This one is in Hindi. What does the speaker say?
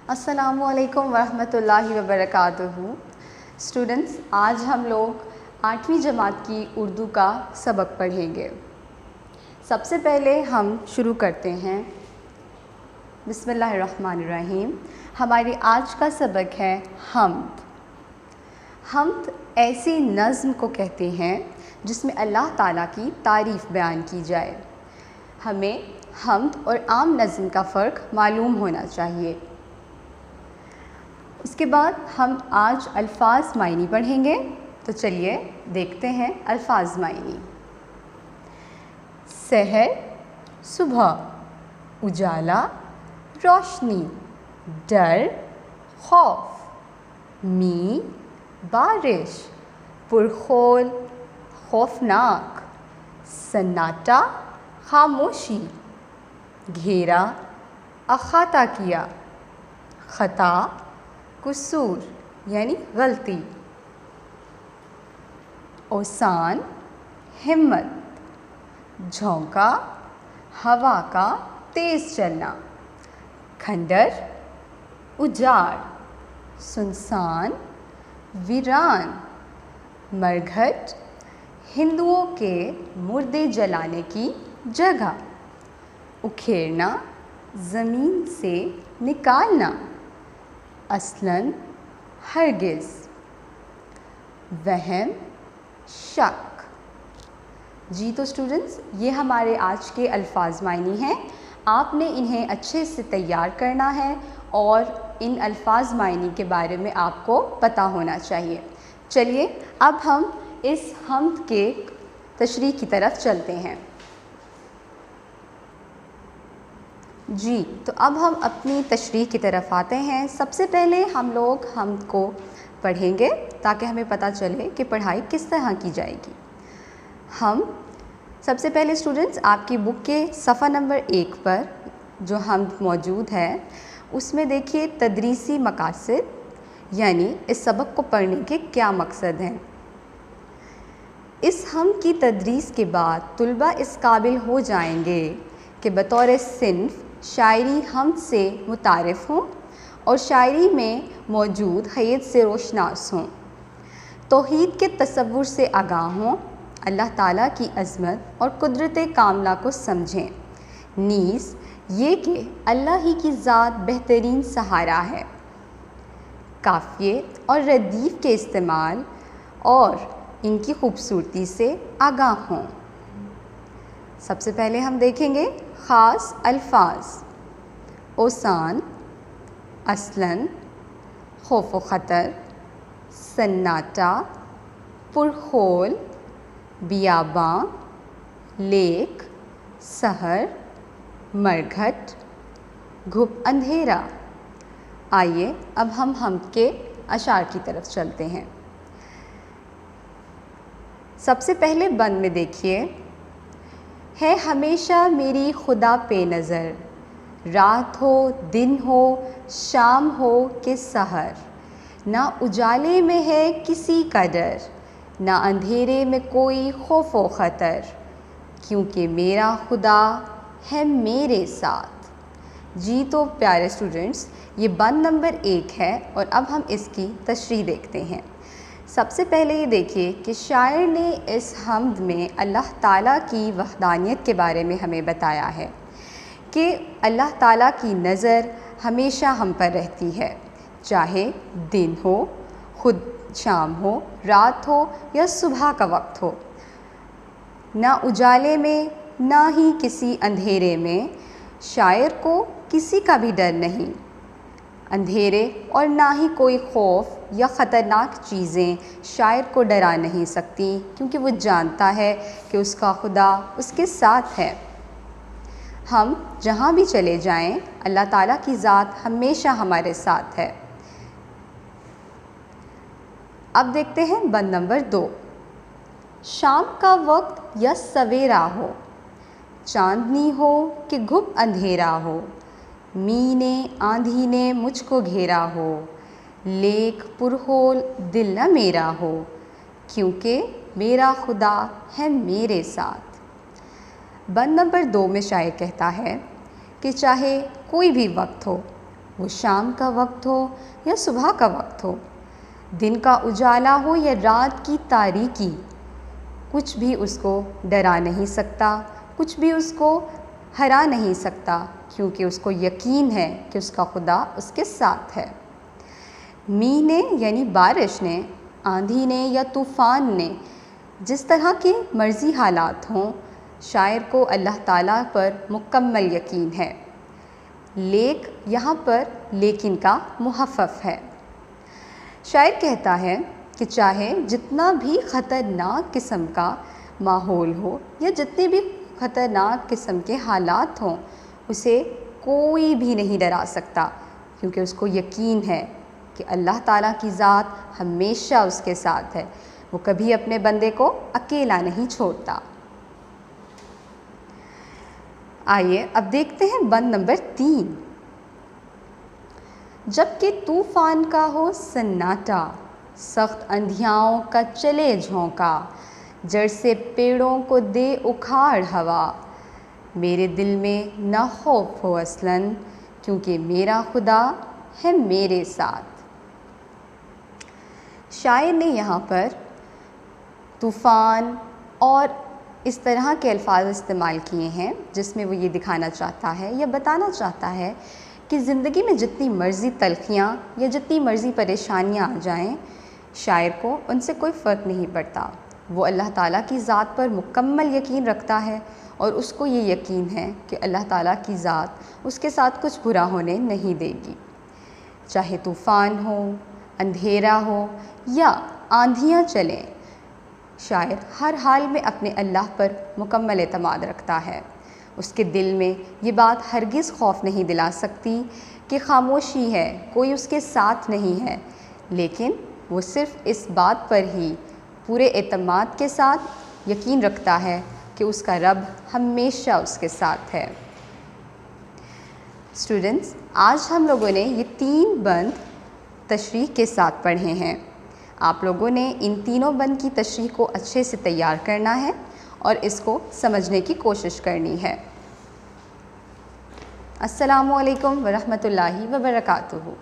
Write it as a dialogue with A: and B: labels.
A: अस्सलामुअलैकुम वरहमतुल्लाहि वबरकातुहू। स्टूडेंट्स, आज हम लोग 8वीं जमात की उर्दू का सबक पढ़ेंगे। सबसे पहले हम शुरू करते हैं। बिस्मिल्लाहिर्रहमानिर्रहीम। हमारी आज का सबक है हम्द। हम्द ऐसी नज़्म को कहते हैं जिसमें अल्लाह ताला की तारीफ़ बयान की जाए। हमें हम्द और आम नज़्म का फ़र्क मालूम होना चाहिए। उसके बाद हम आज अल्फाज मायनी पढ़ेंगे। तो चलिए देखते हैं अल्फाज मायनी। सहर, सुबह, उजाला, रोशनी, डर, खौफ, मी, बारिश, पुरखोल, खौफनाक, सन्नाटा, खामोशी, घेरा, अखाता किया, ख़ता, कुसूर यानी गलती, ओसान, हिम्मत, झोंका, हवा का तेज़ चलना, खंडर, उजाड़, सुनसान, वीरान, मरघट, हिंदुओं के मुर्दे जलाने की जगह, उखेड़ना, ज़मीन से निकालना, असलन, हरगिज़, वहम, शक। जी तो स्टूडेंट्स, ये हमारे आज के अल्फाज मायनी हैं। आपने इन्हें अच्छे से तैयार करना है और इन अल्फाज मायनी के बारे में आपको पता होना चाहिए। चलिए अब हम इस हम्द के तशरीह की तरफ चलते हैं। जी तो अब हम अपनी तशरीह की तरफ आते हैं। सबसे पहले हम लोग हम्द को पढ़ेंगे ताकि हमें पता चले कि पढ़ाई किस तरह की जाएगी। हम सबसे पहले स्टूडेंट्स, आपकी बुक के सफ़ा नंबर 1 पर जो हम्द मौजूद है उसमें देखिए तदरीसी मकासद, यानी इस सबक को पढ़ने के क्या मकसद हैं। इस हम्द की तदरीस के बाद तुलबा इस काबिल हो जाएंगे कि बतौर सिन्फ़ शायरी हम्द से मुतारिफ़ हों और शायरी में मौजूद हैत से रोशनास हों, तौहीद के तसव्वुर से आगाह हों, अल्लाह ताला की अज़मत और कुदरत कामला को समझें, नीज़ ये कि अल्लाह ही की ज़ात बेहतरीन सहारा है। काफ़िए और रदीफ़ के इस्तेमाल और इनकी खूबसूरती से आगाह हों। सबसे पहले हम देखेंगे ख़ास अल्फाज। ओसान, असलन, खौफ व ख़तर, सन्नाटा, पुरखोल, बियाबां, लेक, सहर, मरघट, घुप अंधेरा। आइए अब हम हम्द के अशार की तरफ चलते हैं। सबसे पहले बंद में देखिए, है हमेशा मेरी खुदा पे नज़र, रात हो दिन हो शाम हो कि सहर, ना उजाले में है किसी का डर, ना अंधेरे में कोई खौफ व ख़तर, क्योंकि मेरा खुदा है मेरे साथ। जी तो प्यारे स्टूडेंट्स, ये बंद नंबर 1 है और अब हम इसकी तशरीह देखते हैं। सबसे पहले ये देखिए कि शायर ने इस हम्द में अल्लाह ताला की वहदानियत के बारे में हमें बताया है कि अल्लाह ताला की नज़र हमेशा हम पर रहती है, चाहे दिन हो, खुद शाम हो, रात हो या सुबह का वक्त हो, ना उजाले में ना ही किसी अंधेरे में। शायर को किसी का भी डर नहीं, अंधेरे और ना ही कोई खौफ या ख़तरनाक चीज़ें शायर को डरा नहीं सकती, क्योंकि वो जानता है कि उसका खुदा उसके साथ है। हम जहाँ भी चले जाएं, अल्लाह ताला की ज़ात हमेशा हमारे साथ है। अब देखते हैं बंद नंबर 2। शाम का वक्त या सवेरा हो, चांदनी हो कि घुप अंधेरा हो, मी ने आंधी ने मुझको घेरा हो, लेक पुरहोल दिल न मेरा हो, क्योंकि मेरा खुदा है मेरे साथ। बंद नंबर 2 में शायर कहता है कि चाहे कोई भी वक्त हो, वो शाम का वक्त हो या सुबह का वक्त हो, दिन का उजाला हो या रात की तारीकी, कुछ भी उसको डरा नहीं सकता, कुछ भी उसको हरा नहीं सकता, क्योंकि उसको यकीन है कि उसका खुदा उसके साथ है। मींह ने यानी बारिश ने, आंधी ने या तूफ़ान ने, जिस तरह के मर्ज़ी हालात हों, शायर को अल्लाह ताला पर मुकम्मल यकीन है। लेक यहाँ पर लेकिन का मुहफ़्फ़फ़ है। शायर कहता है कि चाहे जितना भी ख़तरनाक किस्म का माहौल हो या जितने भी ख़तरनाक किस्म के हालात हों, उसे कोई भी नहीं डरा सकता, क्योंकि उसको यकीन है कि अल्लाह ताला की ज़ात हमेशा उसके साथ है। वो कभी अपने बंदे को अकेला नहीं छोड़ता। आइए अब देखते हैं बंद नंबर 3। जबकि तूफ़ान का हो सन्नाटा, सख्त अंधियाओं का चले झोंका, जड़ से पेड़ों को दे उखाड़ हवा, मेरे दिल में न खौफ हो असलन, क्योंकि मेरा खुदा है मेरे साथ। शायर ने यहाँ पर तूफ़ान और इस तरह के अल्फाज इस्तेमाल किए हैं जिसमें वो ये दिखाना चाहता है या बताना चाहता है कि ज़िंदगी में जितनी मर्ज़ी तलखियाँ या जितनी मर्ज़ी परेशानियाँ आ जाएं, शायर को उनसे कोई फ़र्क नहीं पड़ता। वो अल्लाह ताला की ज़ात पर मुकम्मल यकीन रखता है और उसको ये यकीन है कि अल्लाह ताला की ज़ात उसके साथ कुछ बुरा होने नहीं देगी। चाहे तूफ़ान हो, अंधेरा हो या आंधियाँ चलें, शायर हर हाल में अपने अल्लाह पर मुकम्मल एतमाद रखता है। उसके दिल में ये बात हरगिज़ खौफ नहीं दिला सकती कि खामोशी है, कोई उसके साथ नहीं है, लेकिन वो सिर्फ़ इस बात पर ही पूरे एतमाद के साथ यकीन रखता है कि उसका रब हमेशा उसके साथ है। स्टूडेंट्स, आज हम लोगों ने ये 3 बंद तशरीह के साथ पढ़े हैं। आप लोगों ने इन तीनों बंद की तशरीह को अच्छे से तैयार करना है और इसको समझने की कोशिश करनी है। अस्सलामु अलैकुम वरहमतुल्लाहि वबरकातुहू।